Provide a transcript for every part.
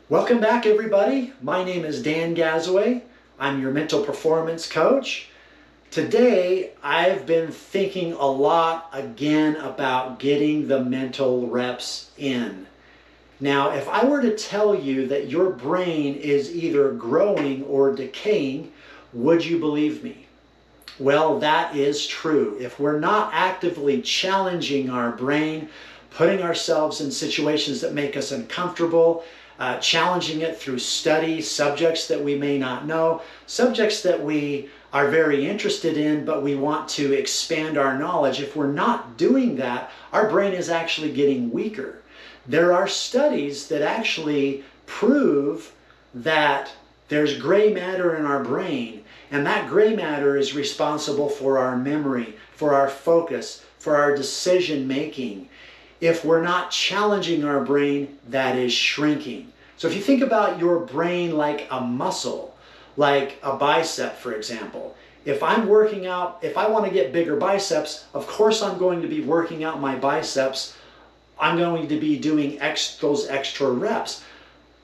Welcome back, everybody. My name is Dan Gazaway. I'm your mental performance coach. Today, I've been thinking a lot again about getting the mental reps in. Now, if I were to tell you that your brain is either growing or decaying, would you believe me? Well, that is true. If we're not actively challenging our brain, putting ourselves in situations that make us uncomfortable, challenging it through study, subjects that we may not know, subjects that we are very interested in, but we want to expand our knowledge. If we're not doing that, our brain is actually getting weaker. There are studies that actually prove that there's gray matter in our brain, and that gray matter is responsible for our memory, for our focus, for our decision making. If we're not challenging our brain, that is shrinking. So if you think about your brain like a muscle, like a bicep, for example, if I'm working out, if I want to get bigger biceps, of course I'm going to be working out my biceps. I'm going to be doing those extra reps.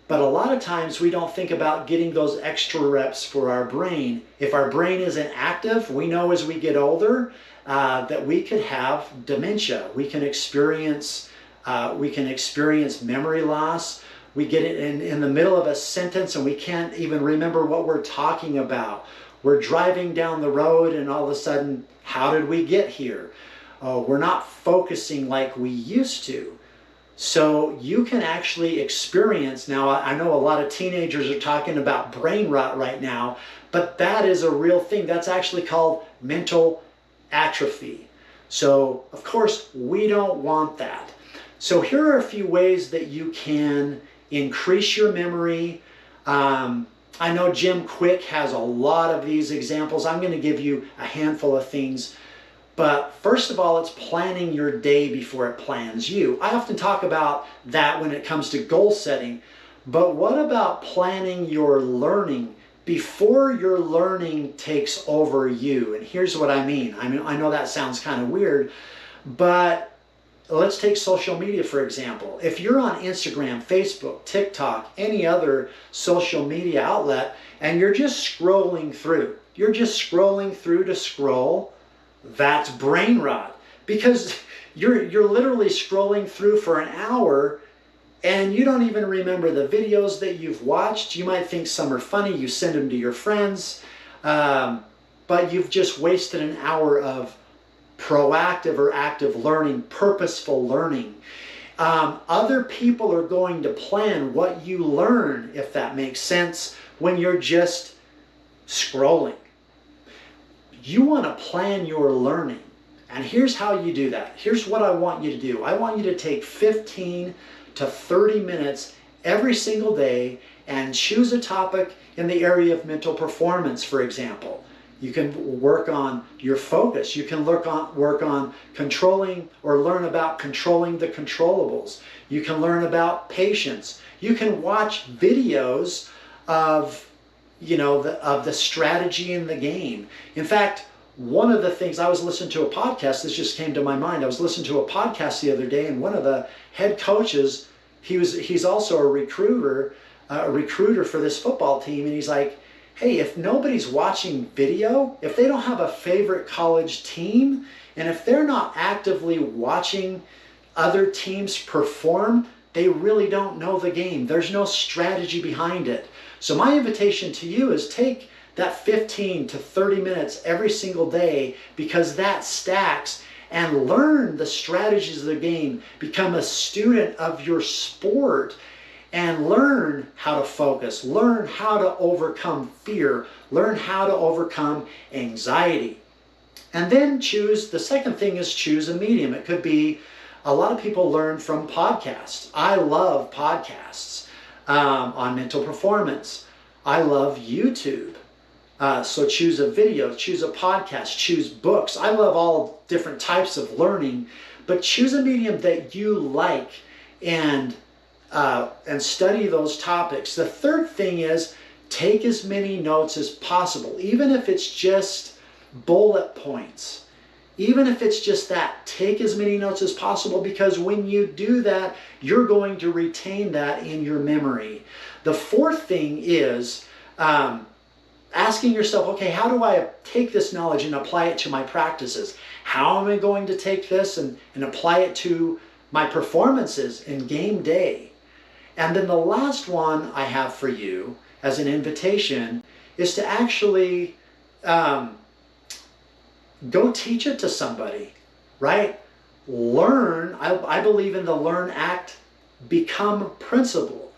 But a lot of times we don't think about getting those extra reps for our brain. If our brain isn't active, we know as we get older that we could have dementia. We can experience memory loss. We get it in the middle of a sentence and we can't even remember what we're talking about. We're driving down the road and all of a sudden, how did we get here? We're not focusing like we used to. So you can actually experience, now I know a lot of teenagers are talking about brain rot right now, but that is a real thing. That's actually called mental atrophy. So of course we don't want that. So here are a few ways that you can increase your memory. I know Jim Quick has a lot of these examples. I'm going to give you a handful of things. But first of all, it's planning your day before it plans you. I often talk about that when it comes to goal setting. But what about planning your learning before your learning takes over you? And here's what I mean. I know that sounds kind of weird, but let's take social media, for example. If you're on Instagram, Facebook, TikTok, any other social media outlet, and you're just scrolling through to scroll, that's brain rot, because you're literally scrolling through for an hour and you don't even remember the videos that you've watched. You might think some are funny, you send them to your friends, but you've just wasted an hour of proactive or active learning, purposeful learning. Other people are going to plan what you learn, if that makes sense, when you're just scrolling. You want to plan your learning. And here's how you do that. Here's what I want you to do. I want you to take 15 to 30 minutes every single day and choose a topic in the area of mental performance, for example. You can work on your focus. You can work on controlling or learn about controlling the controllables. You can learn about patience. You can watch videos of the strategy in the game. In fact, one of the things, I was listening to a podcast, this just came to my mind. I was listening to a podcast the other day, and one of the head coaches, he's also a recruiter for this football team, and he's like, hey, if nobody's watching video, if they don't have a favorite college team, and if they're not actively watching other teams perform, they really don't know the game. There's no strategy behind it. So my invitation to you is take that 15 to 30 minutes every single day, because that stacks, and learn the strategies of the game. Become a student of your sport and learn how to focus, learn how to overcome fear, learn how to overcome anxiety. And then the second thing is choose a medium. It could be, a lot of people learn from podcasts. I love podcasts on mental performance. I love YouTube. So choose a video, choose a podcast, choose books. I love all different types of learning, but choose a medium that you like and study those topics. The third thing is take as many notes as possible, even if it's just bullet points. Even if it's just that, take as many notes as possible, because when you do that, you're going to retain that in your memory. The fourth thing is asking yourself, okay, how do I take this knowledge and apply it to my practices? How am I going to take this and apply it to my performances in game day? And then the last one I have for you as an invitation is to actually go teach it to somebody, right? Learn. I believe in the learn, act, become principle.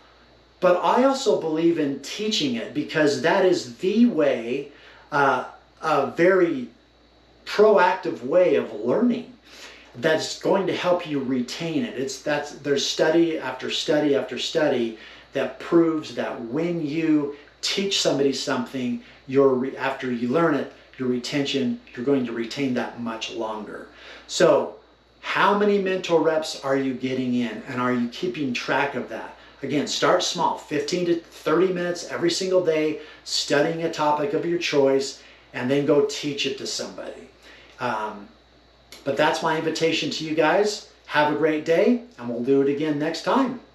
But I also believe in teaching it, because that is the way, a very proactive way of learning that's going to help you retain it. There's study after study after study that proves that when you teach somebody something, after you learn it, your retention, you're going to retain that much longer. So how many mental reps are you getting in, and are you keeping track of that? Again, start small, 15 to 30 minutes every single day, studying a topic of your choice, and then go teach it to somebody. But that's my invitation to you guys. Have a great day, and we'll do it again next time.